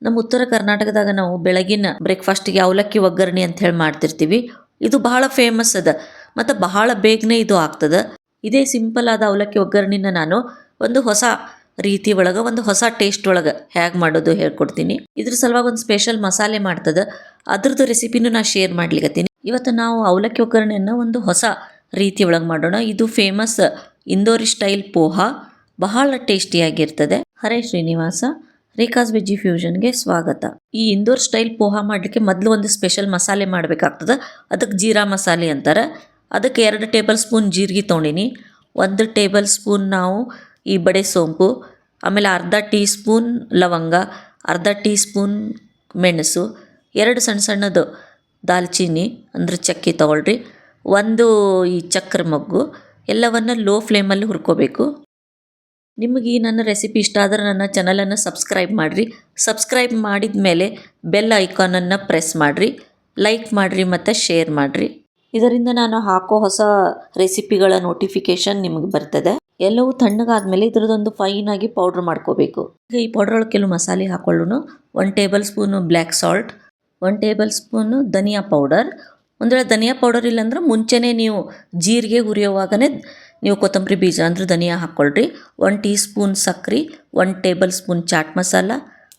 ನಮ್ಮ ಉತ್ತರ ಕರ್ನಾಟಕದಾಗ ನಾವು ಬೆಳಗಿನ ಬ್ರೇಕ್ಫಾಸ್ಟಿಗೆ ಅವಲಕ್ಕಿ ಒಗ್ಗರಣೆ ಅಂತ ಹೇಳಿ ಮಾಡ್ತಿರ್ತೀವಿ. ಇದು ಬಹಳ ಫೇಮಸ್ ಅದ ಮತ್ತು ಬಹಳ ಬೇಗನೆ ಇದು ಆಗ್ತದೆ. ಇದೇ ಸಿಂಪಲ್ ಆದ ಅವಲಕ್ಕಿ ಒಗ್ಗರಣೆನ ನಾನು ಒಂದು ಹೊಸ ರೀತಿ ಒಳಗೆ, ಒಂದು ಹೊಸ ಟೇಸ್ಟ್ ಒಳಗೆ ಹೇಗೆ ಮಾಡೋದು ಹೇಳ್ಕೊಡ್ತೀನಿ. ಇದ್ರ ಸಲುವಾಗಿ ಒಂದು ಸ್ಪೆಷಲ್ ಮಸಾಲೆ ಮಾಡ್ತದೆ, ಅದ್ರದ್ದು ರೆಸಿಪಿನೂ ನಾನು ಶೇರ್ ಮಾಡ್ಲಿಕತ್ತೀನಿ. ಇವತ್ತು ನಾವು ಅವಲಕ್ಕಿ ಒಗ್ಗರಣೆಯನ್ನು ಒಂದು ಹೊಸ ರೀತಿ ಒಳಗೆ ಮಾಡೋಣ. ಇದು ಫೇಮಸ್ ಇಂದೋರಿ ಸ್ಟೈಲ್ ಪೋಹಾ, ಬಹಳ ಟೇಸ್ಟಿಯಾಗಿರ್ತದೆ. ಹರೇ ಶ್ರೀನಿವಾಸ, ರೇಖಾಸ್ ವೆಜ್ಜಿ ಫ್ಯೂಷನ್ಗೆ ಸ್ವಾಗತ. ಈ ಇಂದೋರ್ ಸ್ಟೈಲ್ ಪೋಹಾ ಮಾಡಲಿಕ್ಕೆ ಮೊದಲು ಒಂದು ಸ್ಪೆಷಲ್ ಮಸಾಲೆ ಮಾಡಬೇಕಾಗ್ತದೆ. ಅದಕ್ಕೆ ಜೀರಾ ಮಸಾಲೆ ಅಂತಾರೆ. ಅದಕ್ಕೆ 2 ಟೇಬಲ್ ಸ್ಪೂನ್ ಜೀರಿಗೆ ತೊಗೊಂಡಿನಿ, 1 ಟೇಬಲ್ ಸ್ಪೂನ್ ನಾವು ಈ ಬಡೆ ಸೋಂಪು, ಆಮೇಲೆ ಅರ್ಧ ಟೀ ಸ್ಪೂನ್ ಲವಂಗ, ಅರ್ಧ ಟೀ ಸ್ಪೂನ್ ಮೆಣಸು, 2 ಸಣ್ಣ ಸಣ್ಣದು ದಾಲ್ಚಿನ್ನಿ ಅಂದ್ರೆ ಚಕ್ಕೆ ತೊಗೊಳ್ರಿ, 1 ಈ ಚಕ್ರ ಮೊಗ್ಗು, ಎಲ್ಲವನ್ನು ಲೋ ಫ್ಲೇಮಲ್ಲಿ ಹುರ್ಕೋಬೇಕು. ನಿಮಗೆ ಈ ನನ್ನ ರೆಸಿಪಿ ಇಷ್ಟ ಆದರೆ ನನ್ನ ಚಾನಲನ್ನು ಸಬ್ಸ್ಕ್ರೈಬ್ ಮಾಡಿರಿ. ಸಬ್ಸ್ಕ್ರೈಬ್ ಮಾಡಿದ ಮೇಲೆ ಬೆಲ್ ಐಕಾನನ್ನು ಪ್ರೆಸ್ ಮಾಡಿರಿ, ಲೈಕ್ ಮಾಡಿರಿ ಮತ್ತು ಶೇರ್ ಮಾಡಿರಿ. ಇದರಿಂದ ನಾನು ಹಾಕೋ ಹೊಸ ರೆಸಿಪಿಗಳ ನೋಟಿಫಿಕೇಷನ್ ನಿಮಗೆ ಬರ್ತದೆ. ಎಲ್ಲವೂ ತಣ್ಣಗಾದ್ಮೇಲೆ ಇದರದೊಂದು ಫೈನಾಗಿ ಪೌಡ್ರ್ ಮಾಡ್ಕೋಬೇಕು. ಈಗ ಈ ಪೌಡ್ರ್ ಒಳಗೆ ಕೆಲವು ಮಸಾಲೆ ಹಾಕೊಳ್ಳೋಣ. 1 tablespoon black salt, 1 tablespoon ಧನಿಯಾ ಪೌಡರ್. ಒಂದು ವೇಳೆ ಧನಿಯಾ ಪೌಡರ್ ಇಲ್ಲಾಂದ್ರೆ ಮುಂಚೆನೇ ನೀವು ಜೀರಿಗೆ ಹುರಿಯೋವಾಗನೇ ನೀವು ಕೊತ್ತಂಬರಿ ಬೀಜ ಅಂದ್ರೆ ಧನಿಯಾ ಹಾಕ್ಕೊಳ್ರಿ. 1 ಟೀ ಸ್ಪೂನ್ ಸಕ್ಕರೆ, 1 ಟೇಬಲ್ ಸ್ಪೂನ್ ಚಾಟ್ ಮಸಾಲ,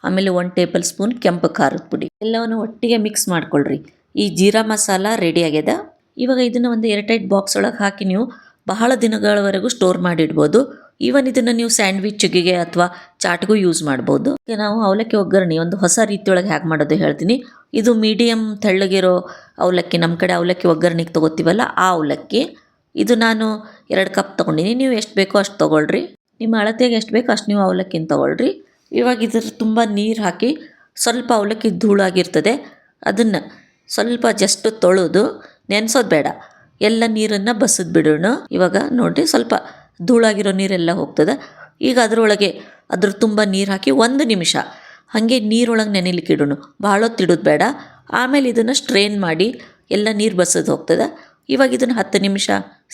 ಆಮೇಲೆ 1 ಟೇಬಲ್ ಸ್ಪೂನ್ ಕೆಂಪು ಖಾರದ ಪುಡಿ. ಎಲ್ಲವನ್ನು ಒಟ್ಟಿಗೆ ಮಿಕ್ಸ್ ಮಾಡ್ಕೊಳ್ರಿ. ಈ ಜೀರಾ ಮಸಾಲ ರೆಡಿ ಆಗ್ಯದ. ಇವಾಗ ಇದನ್ನು ಒಂದು ಏರ್ಟೈಟ್ ಬಾಕ್ಸ್ ಒಳಗೆ ಹಾಕಿ ನೀವು ಬಹಳ ದಿನಗಳವರೆಗೂ ಸ್ಟೋರ್ ಮಾಡಿಡ್ಬೋದು. ಈವನ್ ಇದನ್ನು ನೀವು ಸ್ಯಾಂಡ್ವಿಚ್ಗೆ ಅಥವಾ ಚಾಟ್ಗೂ ಯೂಸ್ ಮಾಡ್ಬೋದು. ನಾವು ಅವಲಕ್ಕಿ ಒಗ್ಗರಣೆ ಒಂದು ಹೊಸ ರೀತಿಯೊಳಗೆ ಹೇಗೆ ಮಾಡೋದು ಹೇಳ್ತೀನಿ. ಇದು ಮೀಡಿಯಮ್ ತೆಳ್ಳಗಿರೋ ಅವಲಕ್ಕಿ, ನಮ್ಮ ಕಡೆ ಅವಲಕ್ಕಿ ಒಗ್ಗರಣೆಗೆ ತೊಗೋತೀವಲ್ಲ ಆ ಅವಲಕ್ಕಿ. ಇದು ನಾನು 2 ಕಪ್ ತೊಗೊಂಡಿನಿ. ನೀವು ಎಷ್ಟು ಬೇಕೋ ಅಷ್ಟು ತೊಗೊಳ್ರಿ. ನಿಮ್ಮ ಅಳತೆಗೆ ಎಷ್ಟು ಬೇಕೋ ಅಷ್ಟು ನೀವು ಅವಲಕ್ಕಿನ ತೊಗೊಳ್ರಿ. ಇವಾಗ ಇದ್ರ ತುಂಬ ನೀರು ಹಾಕಿ, ಸ್ವಲ್ಪ ಅವಲಕ್ಕಿ ಧೂಳಾಗಿರ್ತದೆ ಅದನ್ನು ಸ್ವಲ್ಪ ಜಸ್ಟ್ ತೊಳೆದು, ನೆನೆಸೋದು ಬೇಡ, ಎಲ್ಲ ನೀರನ್ನು ಬಸಿದು ಬಿಡೋಣ. ಇವಾಗ ನೋಡಿರಿ ಸ್ವಲ್ಪ ಧೂಳಾಗಿರೋ ನೀರೆಲ್ಲ ಹೋಗ್ತದೆ. ಈಗ ಅದರೊಳಗೆ ಅದ್ರ ತುಂಬ ನೀರು ಹಾಕಿ 1 ನಿಮಿಷ ಹಾಗೆ ನೀರೊಳಗೆ ನೆನೆಲಿಕ್ಕೆ ಇಡೋಣ. ಭಾಳ ಹೊತ್ತು ಇಡೋದು ಬೇಡ. ಆಮೇಲೆ ಇದನ್ನು ಸ್ಟ್ರೇನ್ ಮಾಡಿ ಎಲ್ಲ ನೀರು ಬಸೋದು ಹೋಗ್ತದೆ. ಇವಾಗ ಇದನ್ನು 10 ನಿಮಿಷ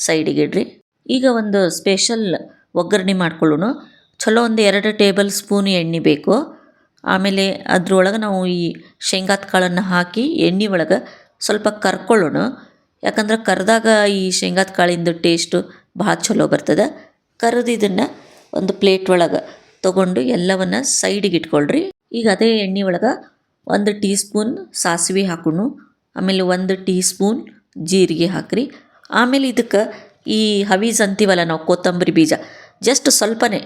ಸೈಡಿಗೆ ಇಡ್ರಿ. ಈಗ ಒಂದು ಸ್ಪೆಷಲ್ ಒಗ್ಗರಣೆ ಮಾಡ್ಕೊಳ್ಳೋಣ. ಚಲೋ ಒಂದು 2 ಟೇಬಲ್ ಸ್ಪೂನ್ ಎಣ್ಣೆ ಬೇಕು. ಆಮೇಲೆ ಅದ್ರೊಳಗೆ ನಾವು ಈ ಶೇಂಗಾದ ಕಾಳನ್ನು ಹಾಕಿ ಎಣ್ಣೆ ಒಳಗೆ ಸ್ವಲ್ಪ ಕರ್ಕೊಳ್ಳೋಣ. ಯಾಕಂದ್ರೆ ಕರೆದಾಗ ಈ ಶೇಂಗಾದ ಕಾಳಿಂದು ಟೇಸ್ಟು ಭಾಳ ಚಲೋ ಬರ್ತದೆ. ಕರೆದು ಇದನ್ನು ಒಂದು ಪ್ಲೇಟ್ ಒಳಗೆ ತೊಗೊಂಡು ಎಲ್ಲವನ್ನು ಸೈಡಿಗೆ ಇಟ್ಕೊಳ್ರಿ. ಈಗ ಅದೇ ಎಣ್ಣೆ ಒಳಗೆ 1 ಟೀ ಸ್ಪೂನ್ ಸಾಸಿವೆ ಹಾಕೋಣ, ಆಮೇಲೆ 1 ಟೀ ಸ್ಪೂನ್ ಜೀರಿಗೆ ಹಾಕ್ರಿ. ಆಮೇಲೆ ಇದಕ್ಕೆ ಈ ಹವೀಸ್ ಅಂತೀವಲ್ಲ ನಾವು, ಕೊತ್ತಂಬರಿ ಬೀಜ ಜಸ್ಟ್ ಸ್ವಲ್ಪನೇ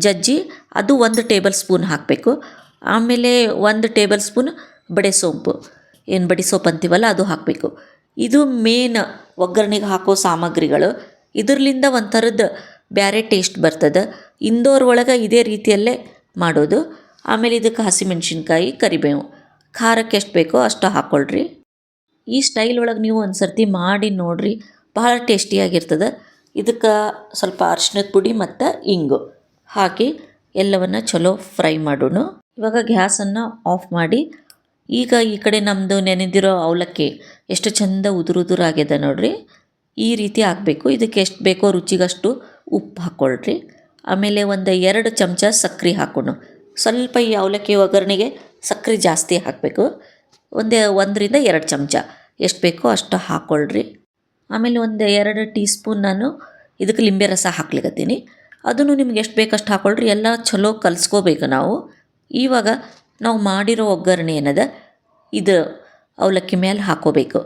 ಜಜ್ಜಿ ಅದು 1 ಟೇಬಲ್ ಸ್ಪೂನ್ ಹಾಕಬೇಕು. ಆಮೇಲೆ 1 ಟೇಬಲ್ ಸ್ಪೂನ್ ಬಡೆ ಸೋಂಪು, ಏನು ಬಡಿ ಸೊಪ್ಪು ಅಂತೀವಲ್ಲ ಅದು ಹಾಕಬೇಕು. ಇದು ಮೇನ್ ಒಗ್ಗರಣೆಗೆ ಹಾಕೋ ಸಾಮಗ್ರಿಗಳು. ಇದರ್ಲಿಂದ ಒಂಥರದ್ದು ಬೇರೆ ಟೇಸ್ಟ್ ಬರ್ತದೆ. ಇಂದೋರ್ ಒಳಗೆ ಇದೇ ರೀತಿಯಲ್ಲೇ ಮಾಡೋದು. ಆಮೇಲೆ ಇದಕ್ಕೆ ಹಸಿಮೆಣ್ಸಿನ್ಕಾಯಿ, ಕರಿಬೇವು, ಖಾರಕ್ಕೆ ಎಷ್ಟು ಬೇಕೋ ಅಷ್ಟು ಹಾಕ್ಕೊಳ್ರಿ. ಈ ಸ್ಟೈಲ್ ಒಳಗೆ ನೀವು ಒಂದು ಸರ್ತಿ ಮಾಡಿ ನೋಡಿರಿ, ಬಹಳ ಟೇಸ್ಟಿಯಾಗಿರ್ತದೆ. ಇದಕ್ಕೆ ಸ್ವಲ್ಪ ಅರಿಶಿಣದ ಪುಡಿ ಮತ್ತು ಇಂಗು ಹಾಕಿ ಎಲ್ಲವನ್ನು ಚಲೋ ಫ್ರೈ ಮಾಡೋಣ. ಇವಾಗ ಗ್ಯಾಸನ್ನು ಆಫ್ ಮಾಡಿ, ಈಗ ಈ ಕಡೆ ನಮ್ಮದು ನೆನೆದಿರೋ ಅವಲಕ್ಕಿ ಎಷ್ಟು ಚಂದ ಉದುರಾಗ್ಯದ ನೋಡಿರಿ. ಈ ರೀತಿ ಆಗಬೇಕು. ಇದಕ್ಕೆ ಎಷ್ಟು ಬೇಕೋ ರುಚಿಗಷ್ಟು ಉಪ್ಪು ಹಾಕ್ಕೊಳ್ರಿ. ಆಮೇಲೆ ಒಂದು 2 ಚಮಚ ಸಕ್ಕರೆ ಹಾಕೋಣ. ಸ್ವಲ್ಪ ಈ ಅವಲಕ್ಕಿ ಒಗ್ಗರಣೆಗೆ ಸಕ್ಕರೆ ಜಾಸ್ತಿ ಹಾಕಬೇಕು. 1 ರಿಂದ 2 ಚಮಚ ಎಷ್ಟು ಬೇಕೋ ಅಷ್ಟು ಹಾಕ್ಕೊಳ್ರಿ. ಆಮೇಲೆ ಒಂದು 2 ಟೀ ಸ್ಪೂನ್ ನಾನು ಇದಕ್ಕೆ ಲಿಂಬೆ ರಸ ಹಾಕ್ಲಿಕತ್ತೀನಿ. ಅದನ್ನು ನಿಮ್ಗೆ ಎಷ್ಟು ಬೇಕಷ್ಟು ಹಾಕ್ಕೊಳ್ರಿ. ಎಲ್ಲ ಚಲೋ ಕಲಿಸ್ಕೋಬೇಕು ನಾವು. ಇವಾಗ ನಾವು ಮಾಡಿರೋ ಒಗ್ಗರಣೆ ಏನದ ಇದು ಅವಲಕ್ಕಿ ಮೇಲೆ ಹಾಕ್ಕೋಬೇಕು.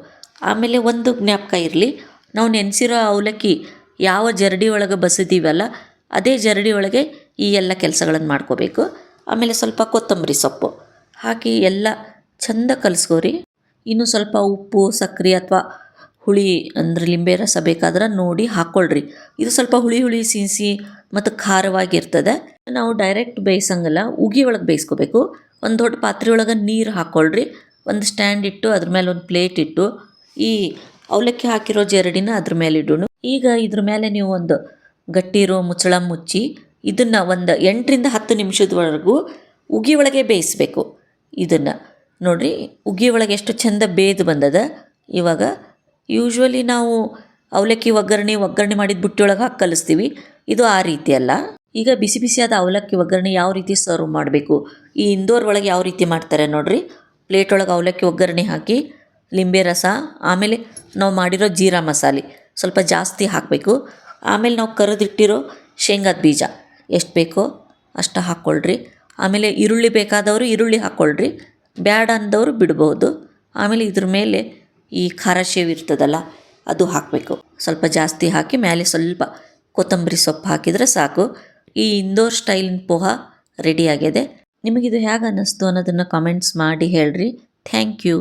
ಆಮೇಲೆ ಒಂದು ಜ್ಞಾಪಕ ಇರಲಿ, ನಾವು ನೆನೆಸಿರೋ ಅವಲಕ್ಕಿ ಯಾವ ಜರಡಿ ಒಳಗೆ ಬಸಿದೀವಲ್ಲ ಅದೇ ಜರಡಿ ಒಳಗೆ ಈ ಎಲ್ಲ ಕೆಲಸಗಳನ್ನು ಮಾಡ್ಕೋಬೇಕು. ಆಮೇಲೆ ಸ್ವಲ್ಪ ಕೊತ್ತಂಬರಿ ಸೊಪ್ಪು ಹಾಕಿ ಎಲ್ಲ ಚಂದ ಕಲಿಸ್ಕೋರಿ. ಇನ್ನು ಸ್ವಲ್ಪ ಉಪ್ಪು, ಸಕ್ಕರೆ ಅಥವಾ ಹುಳಿ ಅಂದರೆ ಲಿಂಬೆ ರಸ ಬೇಕಾದ್ರೆ ನೋಡಿ ಹಾಕ್ಕೊಳ್ರಿ. ಇದು ಸ್ವಲ್ಪ ಹುಳಿ ಸಿಹಿಸಿ ಮತ್ತು ಖಾರವಾಗಿರ್ತದೆ. ನಾವು ಡೈರೆಕ್ಟ್ ಬೇಯಿಸಂಗಿಲ್ಲ, ಉಗಿ ಒಳಗೆ ಬೇಯಿಸ್ಕೋಬೇಕು. ಒಂದು ದೊಡ್ಡ ಪಾತ್ರೆ ಒಳಗೆ ನೀರು ಹಾಕ್ಕೊಳ್ರಿ. ಒಂದು ಸ್ಟ್ಯಾಂಡ್ ಇಟ್ಟು ಅದ್ರ ಮೇಲೆ ಒಂದು ಪ್ಲೇಟ್ ಇಟ್ಟು ಈ ಅವಲಕ್ಕಿ ಹಾಕಿರೋ ಜರಡಿನ ಅದ್ರ ಮೇಲೆ ಇಡೋಣ. ಈಗ ಇದ್ರ ಮೇಲೆ ನೀವು ಒಂದು ಗಟ್ಟಿ ಇರೋ ಮುಚ್ಚಳ ಮುಚ್ಚಿ ಇದನ್ನು ಒಂದು 8 ರಿಂದ 10 ನಿಮಿಷದವರೆಗೂ ಉಗಿ ಒಳಗೆ ಬೇಯಿಸಬೇಕು. ಇದನ್ನು ನೋಡಿರಿ, ಉಗಿ ಒಳಗೆ ಎಷ್ಟು ಚಂದ ಬೇಯ್ದು ಬಂದದ. ಇವಾಗ ಯೂಶ್ವಲಿ ನಾವು ಅವಲಕ್ಕಿ ಒಗ್ಗರಣೆ ಮಾಡಿದ ಬುಟ್ಟಿ ಒಳಗೆ ಹಾಕಿ ಕಲಿಸ್ತೀವಿ. ಇದು ಆ ರೀತಿ ಅಲ್ಲ. ಈಗ ಬಿಸಿ ಬಿಸಿಯಾದ ಅವಲಕ್ಕಿ ಒಗ್ಗರಣೆ ಯಾವ ರೀತಿ ಸರ್ವ್ ಮಾಡಬೇಕು, ಈ ಇಂದೋರ್ ಒಳಗೆ ಯಾವ ರೀತಿ ಮಾಡ್ತಾರೆ ನೋಡಿರಿ. ಪ್ಲೇಟ್ ಒಳಗೆ ಅವಲಕ್ಕಿ ಒಗ್ಗರಣೆ ಹಾಕಿ ಲಿಂಬೆ ರಸ, ಆಮೇಲೆ ನಾವು ಮಾಡಿರೋ ಜೀರಾ ಮಸಾಲೆ ಸ್ವಲ್ಪ ಜಾಸ್ತಿ ಹಾಕಬೇಕು. ಆಮೇಲೆ ನಾವು ಕರೆದಿಟ್ಟಿರೋ ಶೇಂಗಾದ ಬೀಜ ಎಷ್ಟು ಬೇಕೋ ಅಷ್ಟು ಹಾಕ್ಕೊಳ್ರಿ. ಆಮೇಲೆ ಈರುಳ್ಳಿ ಬೇಕಾದವರು ಈರುಳ್ಳಿ ಹಾಕ್ಕೊಳ್ರಿ, ಬ್ಯಾಡ ಅಂದವರು ಬಿಡ್ಬೋದು. ಆಮೇಲೆ ಇದ್ರ ಮೇಲೆ ಈ ಖಾರ ಶೇವ್ ಇರ್ತದಲ್ಲ ಅದು ಹಾಕಬೇಕು. ಸ್ವಲ್ಪ ಜಾಸ್ತಿ ಹಾಕಿ ಮೇಲೆ ಸ್ವಲ್ಪ ಕೊತ್ತಂಬರಿ ಸೊಪ್ಪು ಹಾಕಿದರೆ ಸಾಕು. ಈ ಇಂದೋರ್ ಸ್ಟೈಲಿನ ಪೋಹ ರೆಡಿಯಾಗಿದೆ. ನಿಮಗಿದು ಹೇಗೆ ಅನ್ನಿಸ್ತು ಅನ್ನೋದನ್ನು ಕಾಮೆಂಟ್ಸ್ ಮಾಡಿ ಹೇಳ್ರಿ. Thank you.